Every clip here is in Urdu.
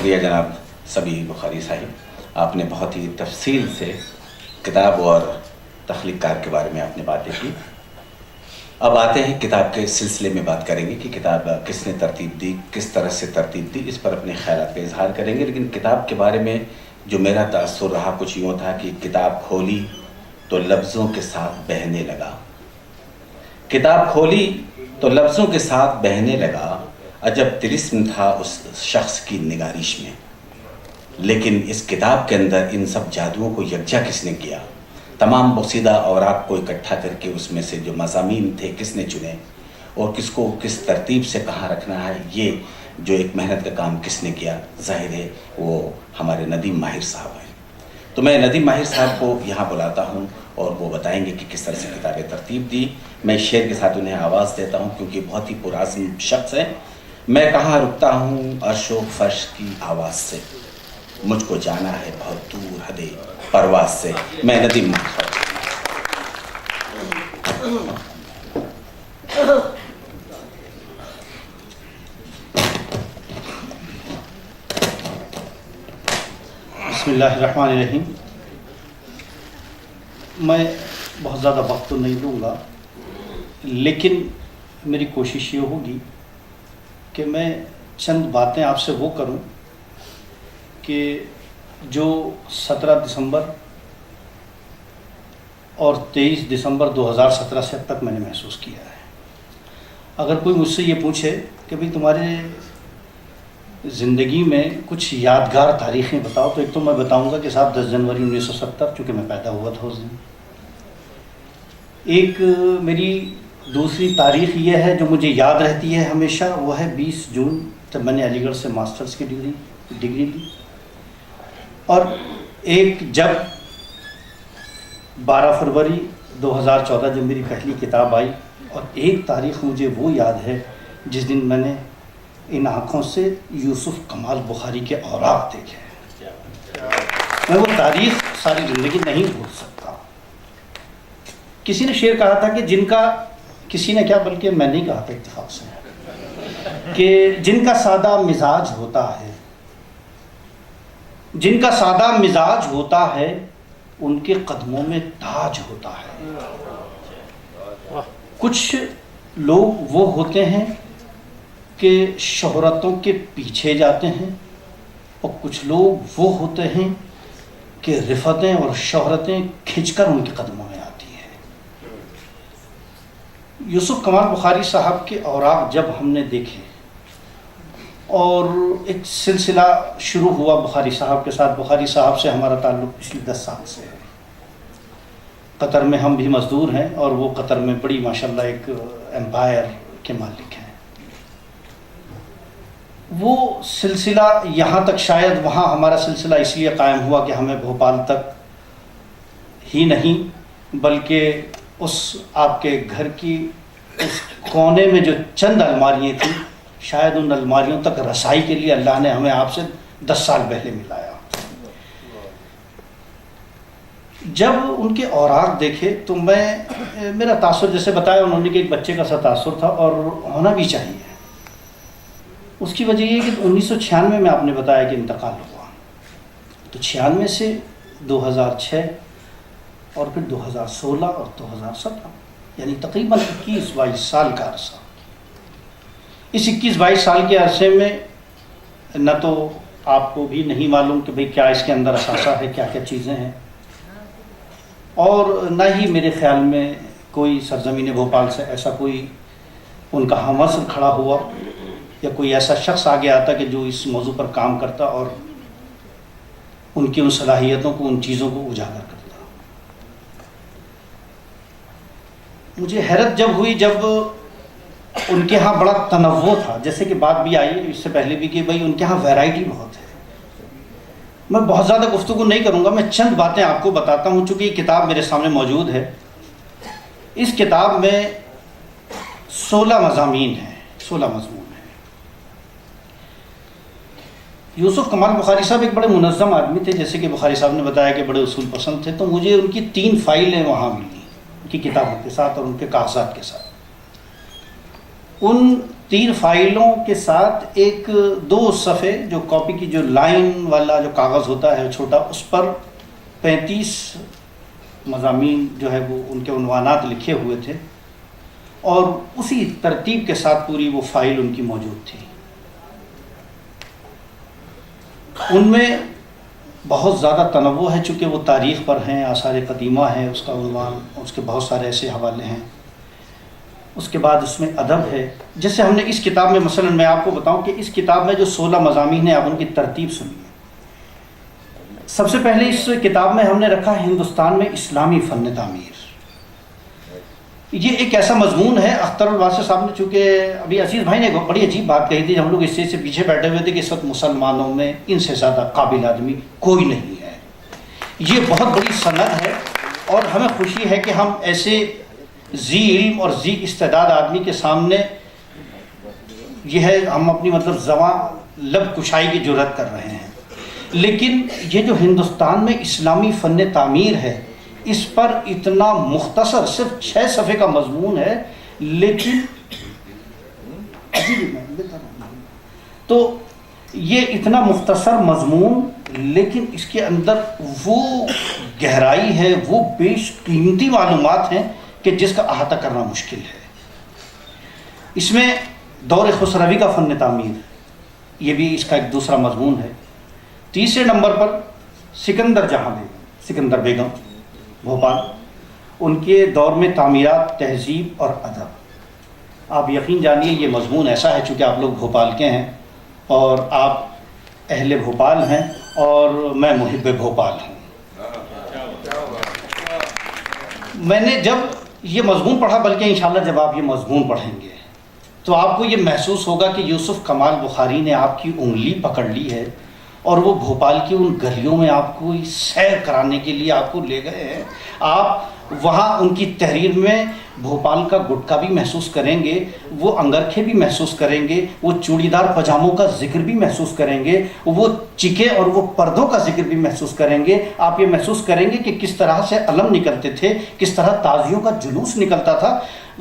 شکریہ جناب سبی بخاری صاحب، آپ نے بہت ہی تفصیل سے کتاب اور تخلیق کار کے بارے میں آپ نے باتیں کی۔ اب آتے ہیں کتاب کے سلسلے میں، بات کریں گے کہ کتاب کس نے ترتیب دی، کس طرح سے ترتیب دی، اس پر اپنے خیالات کا اظہار کریں گے۔ لیکن کتاب کے بارے میں جو میرا تاثر رہا کچھ یوں تھا کہ کتاب کھولی تو لفظوں کے ساتھ بہنے لگا، کتاب کھولی تو لفظوں کے ساتھ بہنے لگا، عجب طلسم تھا اس شخص کی نگارش میں۔ لیکن اس کتاب کے اندر ان سب جادوؤں کو یکجا کس نے کیا؟ تمام بوسیدہ اوراق کو اکٹھا کر کے اس میں سے جو مضامین تھے کس نے چنے اور کس کو کس ترتیب سے کہاں رکھنا ہے، یہ جو ایک محنت کا کام کس نے کیا؟ ظاہر ہے وہ ہمارے ندیم ماہر صاحب ہیں۔ تو میں ندیم ماہر صاحب کو یہاں بلاتا ہوں اور وہ بتائیں گے کہ کس طرح سے کتابیں ترتیب دی۔ میں شعر کے ساتھ انہیں آواز دیتا ہوں کیونکہ بہت ہی پرعزم شخص ہیں۔ میں کہاں رکتا ہوں عرش و فرش کی آواز سے، مجھ کو جانا ہے بہت دور حد پرواز سے۔ میں ندیم ماہر۔ بسم اللہ الرحمن الرحیم۔ میں بہت زیادہ وقت تو نہیں دوں گا، لیکن میری کوشش یہ ہوگی کہ میں چند باتیں آپ سے وہ کروں کہ جو 17 دسمبر اور 23 دسمبر 2017 سے اب تک میں نے محسوس کیا ہے۔ اگر کوئی مجھ سے یہ پوچھے کہ بھئی تمہارے زندگی میں کچھ یادگار تاریخیں بتاؤ، تو ایک تو میں بتاؤں گا کہ صاحب 10 جنوری 1970، چونکہ میں پیدا ہوا تھا اس دن۔ ایک میری دوسری تاریخ یہ ہے جو مجھے یاد رہتی ہے ہمیشہ، وہ ہے 20 جون، جب میں نے علی گڑھ سے ماسٹرز کی ڈگری لی۔ اور ایک جب 12 فروری 2014 جب میری پہلی کتاب آئی، اور ایک تاریخ مجھے وہ یاد ہے جس دن میں نے ان آنکھوں سے یوسف کمال بخاری کے اوراق دیکھے۔ میں وہ تاریخ ساری زندگی نہیں بھول سکتا۔ کسی نے شعر کہا تھا کہ جن کا، کسی نے کیا بلکہ میں نہیں کہا تھا اتفاق سے، کہ جن کا سادہ مزاج ہوتا ہے، جن کا سادہ مزاج ہوتا ہے ان کے قدموں میں تاج ہوتا ہے۔ کچھ لوگ وہ ہوتے ہیں کہ شہرتوں کے پیچھے جاتے ہیں، اور کچھ لوگ وہ ہوتے ہیں کہ رفتیں اور شہرتیں کھنچ کر ان کے قدموں میں آتی ہیں۔ یوسف کمال بخاری صاحب کے اوراق جب ہم نے دیکھے اور ایک سلسلہ شروع ہوا بخاری صاحب کے ساتھ، بخاری صاحب سے ہمارا تعلق پچھلی 10 سال سے ہے۔ قطر میں ہم بھی مزدور ہیں اور وہ قطر میں بڑی ماشاءاللہ ایک امپائر کے مالک ہیں۔ وہ سلسلہ یہاں تک، شاید وہاں ہمارا سلسلہ اس لیے قائم ہوا کہ ہمیں بھوپال تک ہی نہیں بلکہ اس آپ کے گھر کی اس کونے میں جو چند الماریاں تھیں، شاید ان الماریوں تک رسائی کے لیے اللہ نے ہمیں آپ سے 10 سال پہلے ملایا۔ جب ان کے اوراق دیکھے تو میرا تاثر، جیسے بتایا انہوں نے کہ ایک بچے کا سا تاثر تھا، اور ہونا بھی چاہیے۔ اس کی وجہ یہ کہ 1996 میں آپ نے بتایا کہ انتقال ہوا، تو 96 سے 2006 اور پھر 2016 اور 2017، یعنی تقریباً 21-22 سال کا عرصہ۔ اس 21-22 سال کے عرصے میں نہ تو آپ کو بھی نہیں معلوم کہ بھئی کیا اس کے اندر اثاثہ ہے، کیا کیا چیزیں ہیں، اور نہ ہی میرے خیال میں کوئی سرزمین بھوپال سے ایسا کوئی ان کا ہم عصر کھڑا ہوا یا کوئی ایسا شخص آگے آتا کہ جو اس موضوع پر کام کرتا اور ان کی ان صلاحیتوں کو، ان چیزوں کو اجاگر کرتا۔ مجھے حیرت جب ہوئی جب ان کے ہاں بڑا تنوع تھا، جیسے کہ بات بھی آئی اس سے پہلے بھی کہ بھئی ان کے ہاں ویرائٹی بہت ہے۔ میں بہت زیادہ گفتگو نہیں کروں گا، میں چند باتیں آپ کو بتاتا ہوں چونکہ یہ کتاب میرے سامنے موجود ہے۔ اس کتاب میں 16 مضامین ہیں، 16 مضمون ہیں۔ یوسف کمال بخاری صاحب ایک بڑے منظم آدمی تھے، جیسے کہ بخاری صاحب نے بتایا کہ بڑے اصول پسند تھے، تو مجھے ان کی 3 فائلیں وہاں ملی، ان کی کتابوں کے ساتھ اور ان کے کاغذات کے ساتھ۔ ان 3 فائلوں کے ساتھ ایک 2 صفحے جو کاپی کی جو لائن والا جو کاغذ ہوتا ہے چھوٹا، اس پر 35 مضامین جو ہے وہ ان کے عنوانات لکھے ہوئے تھے، اور اسی ترتیب کے ساتھ پوری وہ فائل ان کی موجود تھی۔ ان میں بہت زیادہ تنوع ہے، چونکہ وہ تاریخ پر ہیں، آثار قدیمہ ہیں، اس کا عنوان، اس کے بہت سارے ایسے حوالے ہیں۔ اس کے بعد اس میں ادب ہے، جیسے ہم نے اس کتاب میں، مثلا میں آپ کو بتاؤں کہ اس کتاب میں جو 16 مضامین ہیں، آپ ان کی ترتیب سنیے۔ سب سے پہلے اس کتاب میں ہم نے رکھا ہندوستان میں اسلامی فن تعمیر۔ یہ ایک ایسا مضمون ہے، اختر الواسع صاحب نے، چونکہ ابھی عزیز بھائی نے بڑی عجیب بات کہی تھی، ہم لوگ اس چیز سے پیچھے بیٹھے ہوئے تھے کہ اس وقت مسلمانوں میں ان سے زیادہ قابل آدمی کوئی نہیں ہے۔ یہ بہت بڑی سند ہے، اور ہمیں خوشی ہے کہ ہم ایسے ذی علم اور ذی استعداد آدمی کے سامنے یہ ہے، ہم اپنی مطلب زباں لب کشائی کی جرات کر رہے ہیں۔ لیکن یہ جو ہندوستان میں اسلامی فن تعمیر ہے، اس پر اتنا مختصر، صرف 6 صفحے کا مضمون ہے، لیکن تو یہ اتنا مختصر مضمون، لیکن اس کے اندر وہ گہرائی ہے، وہ بیش قیمتی معلومات ہیں کہ جس کا احاطہ کرنا مشکل ہے۔ اس میں دور خسروی کا فن تعمیر، یہ بھی اس کا ایک دوسرا مضمون ہے۔ تیسرے نمبر پر سکندر جہاں بیگم، سکندر بیگم بھوپال، ان کے دور میں تعمیرات، تہذیب اور ادب۔ آپ یقین جانیے یہ مضمون ایسا ہے، چونکہ آپ لوگ بھوپال کے ہیں اور آپ اہل بھوپال ہیں اور میں محب بھوپال ہوں۔ میں نے جب یہ مضمون پڑھا، بلکہ انشاءاللہ جب آپ یہ مضمون پڑھیں گے تو آپ کو یہ محسوس ہوگا کہ یوسف کمال بخاری نے آپ کی انگلی پکڑ لی ہے، اور وہ بھوپال کی ان گلیوں میں آپ کو سیر کرانے کے لیے آپ کو لے گئے ہیں۔ آپ وہاں ان کی تحریر میں بھوپال کا گٹکا بھی محسوس کریں گے، وہ انگرکھے بھی محسوس کریں گے، وہ چوڑی دار پجاموں کا ذکر بھی محسوس کریں گے، وہ چکے اور وہ پردوں کا ذکر بھی محسوس کریں گے۔ آپ یہ محسوس کریں گے کہ کس طرح سے علم نکلتے تھے، کس طرح تازیوں کا جلوس نکلتا تھا۔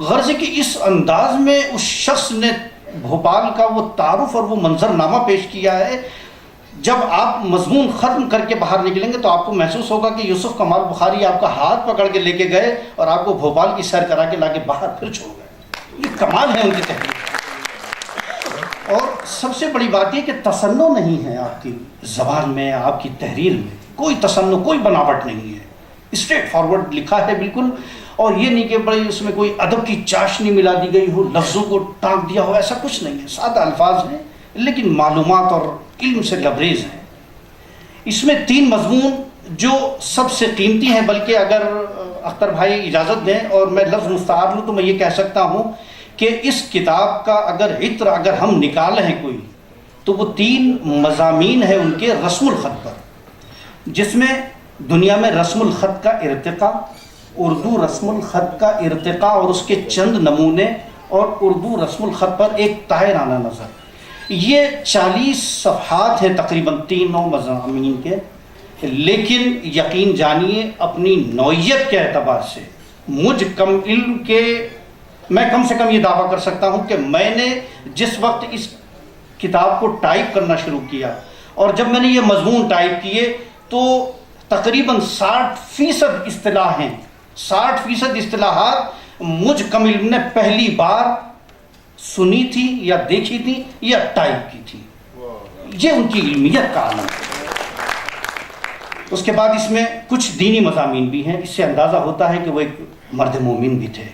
غرض کہ اس انداز میں اس شخص نے بھوپال کا وہ تعارف اور وہ منظرنامہ پیش کیا ہے۔ جب آپ مضمون ختم کر کے باہر نکلیں گے تو آپ کو محسوس ہوگا کہ یوسف کمال بخاری آپ کا ہاتھ پکڑ کے لے کے گئے اور آپ کو بھوپال کی سیر کرا کے لا کے باہر پھر چھوڑ گئے۔ یہ کمال ہے ان کی تحریر۔ اور سب سے بڑی بات یہ کہ تصنع نہیں ہے آپ کی زبان میں، آپ کی تحریر میں کوئی تصنع، کوئی بناوٹ نہیں ہے، اسٹریٹ فارورڈ لکھا ہے بالکل۔ اور یہ نہیں کہ بڑی اس میں کوئی ادب کی چاشنی ملا دی گئی ہو، لفظوں کو ٹانک دیا ہو، ایسا کچھ نہیں ہے۔ سادہ الفاظ ہیں لیکن معلومات اور علم سے لبریز ہیں۔ اس میں 3 مضمون جو سب سے قیمتی ہیں، بلکہ اگر اختر بھائی اجازت دیں اور میں لفظ مستعار لوں تو میں یہ کہہ سکتا ہوں کہ اس کتاب کا اگر ہم نکال ہیں کوئی، تو وہ 3 مضامین ہیں ان کے رسم الخط پر، جس میں دنیا میں رسم الخط کا ارتقاء، اردو رسم الخط کا ارتقاء اور اس کے چند نمونے، اور اردو رسم الخط پر ایک طاہرانہ نظر۔ یہ 40 صفحات ہیں تقریباً 3 مضامین کے، لیکن یقین جانیے اپنی نوعیت کے اعتبار سے مجھ کم علم کے، میں کم سے کم یہ دعویٰ کر سکتا ہوں کہ میں نے جس وقت اس کتاب کو ٹائپ کرنا شروع کیا اور جب میں نے یہ مضمون ٹائپ کیے تو تقریباً 60% اصطلاح ہیں، 60% اصطلاحات مجھ کم علم نے پہلی بار سنی تھی یا دیکھی تھی یا ٹائپ کی تھی۔ یہ ان کی علمیت کا عالم ہے۔ اس کے بعد اس میں کچھ دینی مضامین بھی ہیں، اس سے اندازہ ہوتا ہے کہ وہ ایک مرد مومن بھی تھے۔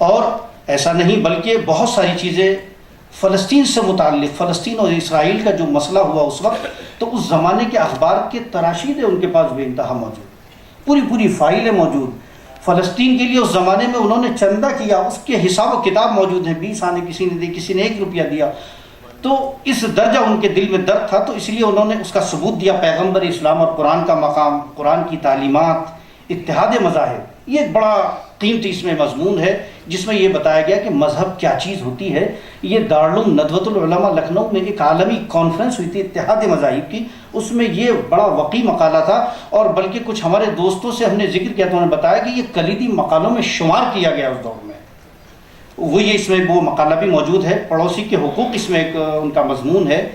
اور ایسا نہیں بلکہ بہت ساری چیزیں فلسطین سے متعلق، فلسطین اور اسرائیل کا جو مسئلہ ہوا اس وقت، تو اس زمانے کے اخبار کے تراشیدیں ان کے پاس بے انتہا موجود، پوری فائلیں موجود۔ فلسطین کے لیے اس زمانے میں انہوں نے چندہ کیا، اس کے حساب و کتاب موجود ہیں، 20 آنے کسی نے دی، کسی نے 1 روپیہ دیا۔ تو اس درجہ ان کے دل میں درد تھا، تو اس لیے انہوں نے اس کا ثبوت دیا، پیغمبر اسلام اور قرآن کا مقام، قرآن کی تعلیمات، اتحاد مذاہب۔ یہ ایک بڑا قیمتی اس میں مضمون ہے جس میں یہ بتایا گیا کہ مذہب کیا چیز ہوتی ہے۔ یہ دارالعلوم ندوۃ العلماء لکھنؤ میں ایک عالمی کانفرنس ہوئی تھی اتحاد مذاہب کی، اس میں یہ بڑا وقی مقالہ تھا، اور بلکہ کچھ ہمارے دوستوں سے ہم نے ذکر کیا تو انہوں نے بتایا کہ یہ کلیدی مقالوں میں شمار کیا گیا اس دور میں۔ وہ یہ اس میں وہ مقالہ بھی موجود ہے، پڑوسی کے حقوق اس میں ایک ان کا مضمون ہے۔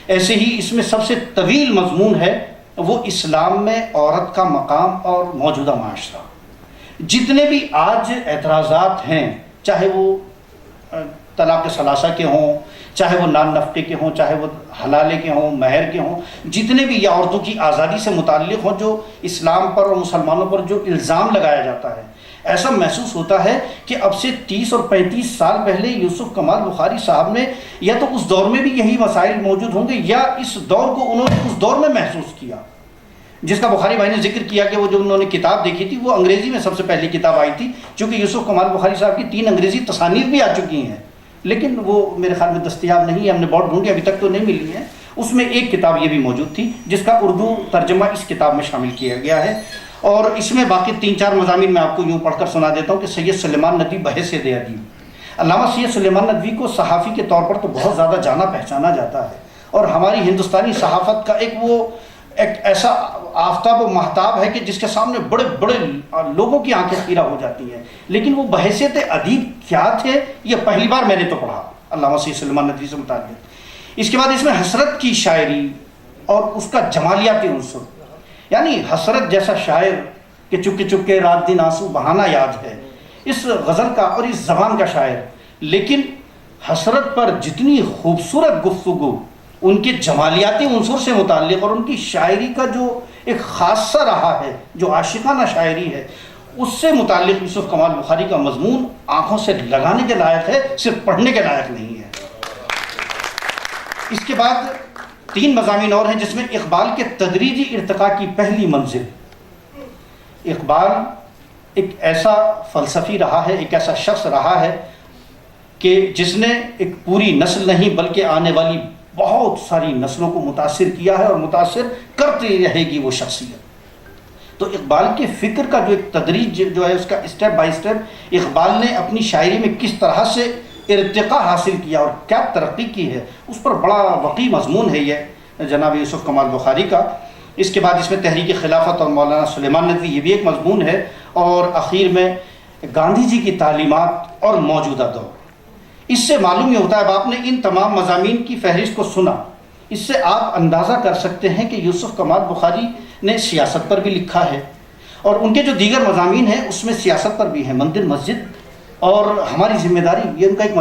ایسے ہی اس میں سب سے طویل مضمون ہے وہ اسلام میں عورت کا مقام اور موجودہ معاشرہ۔ جتنے بھی آج اعتراضات ہیں، چاہے وہ طلاق ثلاثہ کے ہوں، چاہے وہ نان نفقے کے ہوں، چاہے وہ حلالے کے ہوں، مہر کے ہوں، جتنے بھی یا عورتوں کی آزادی سے متعلق ہوں، جو اسلام پر اور مسلمانوں پر جو الزام لگایا جاتا ہے، ایسا محسوس ہوتا ہے کہ اب سے 30 اور 35 سال پہلے یوسف کمال بخاری صاحب نے یا تو اس دور میں بھی یہی مسائل موجود ہوں گے، یا اس دور کو انہوں نے اس دور میں محسوس کیا، جس کا بخاری بھائی نے ذکر کیا کہ وہ جو انہوں نے کتاب دیکھی تھی وہ انگریزی میں سب سے پہلی کتاب آئی تھی، چونکہ یوسف کمال بخاری صاحب کی 3 انگریزی تصانیف بھی آ چکی ہیں، لیکن وہ میرے خیال میں دستیاب نہیں ہے، ہم نے بہت ڈھونڈی، ابھی تک تو نہیں ملی ہے۔ اس میں ایک کتاب یہ بھی موجود تھی جس کا اردو ترجمہ اس کتاب میں شامل کیا گیا ہے، اور اس میں باقی 3-4 مضامین میں آپ کو یوں پڑھ کر سنا دیتا ہوں کہ سید سلیمان ندوی بحیثیت ادیب۔ علامہ سید سلیمان ندوی کو صحافی کے طور پر تو بہت زیادہ جانا پہچانا جاتا ہے، اور ہماری ہندوستانی صحافت کا ایک ایسا آفتاب و مہتاب ہے کہ جس کے سامنے بڑے بڑے لوگوں کی آنکھیں خیرہ ہو جاتی ہیں، لیکن وہ بحیثیت ادیب کیا تھے یہ پہلی بار میں نے تو پڑھا علامہ سید سلیمان ندوی سے متعلق۔ اس کے بعد اس میں حسرت کی شاعری اور اس کا جمالیاتی عنصر، یعنی حسرت جیسا شاعر کہ چپکے چپکے رات دن آنسو بہانا یاد ہے، اس غزل کا اور اس زبان کا شاعر، لیکن حسرت پر جتنی خوبصورت گفتگو ان کے جمالیاتی عنصر سے متعلق اور ان کی شاعری کا جو ایک خاصہ رہا ہے، جو عاشقانہ شاعری ہے، اس سے متعلق یوسف کمال بخاری کا مضمون آنکھوں سے لگانے کے لائق ہے، صرف پڑھنے کے لائق نہیں ہے۔ اس کے بعد 3 مضامین اور ہیں جس میں اقبال کے تدریجی ارتقاء کی پہلی منزل۔ اقبال ایک ایسا فلسفی رہا ہے، ایک ایسا شخص رہا ہے کہ جس نے ایک پوری نسل نہیں بلکہ آنے والی بہت ساری نسلوں کو متاثر کیا ہے اور متاثر کرتی رہے گی وہ شخصیت۔ تو اقبال کے فکر کا جو ایک تدریج جو ہے، اس کا اسٹیپ بائی اسٹیپ اقبال نے اپنی شاعری میں کس طرح سے ارتقاء حاصل کیا اور کیا ترقی کی ہے، اس پر بڑا وقی مضمون ہے یہ جناب یوسف کمال بخاری کا۔ اس کے بعد اس میں تحریک خلافت اور مولانا سلیمان ندوی یہ بھی ایک مضمون ہے، اور اخیر میں گاندھی جی کی تعلیمات اور موجودہ دور۔ اس سے معلوم یہ ہوتا ہے، اب آپ نے ان تمام مضامین کی فہرست کو سنا، اس سے آپ اندازہ کر سکتے ہیں کہ یوسف کمال بخاری نے سیاست پر بھی لکھا ہے، اور ان کے جو دیگر مضامین ہیں اس میں سیاست پر بھی ہیں، مندر مسجد اور ہماری ذمہ داری، یہ ان کا ایک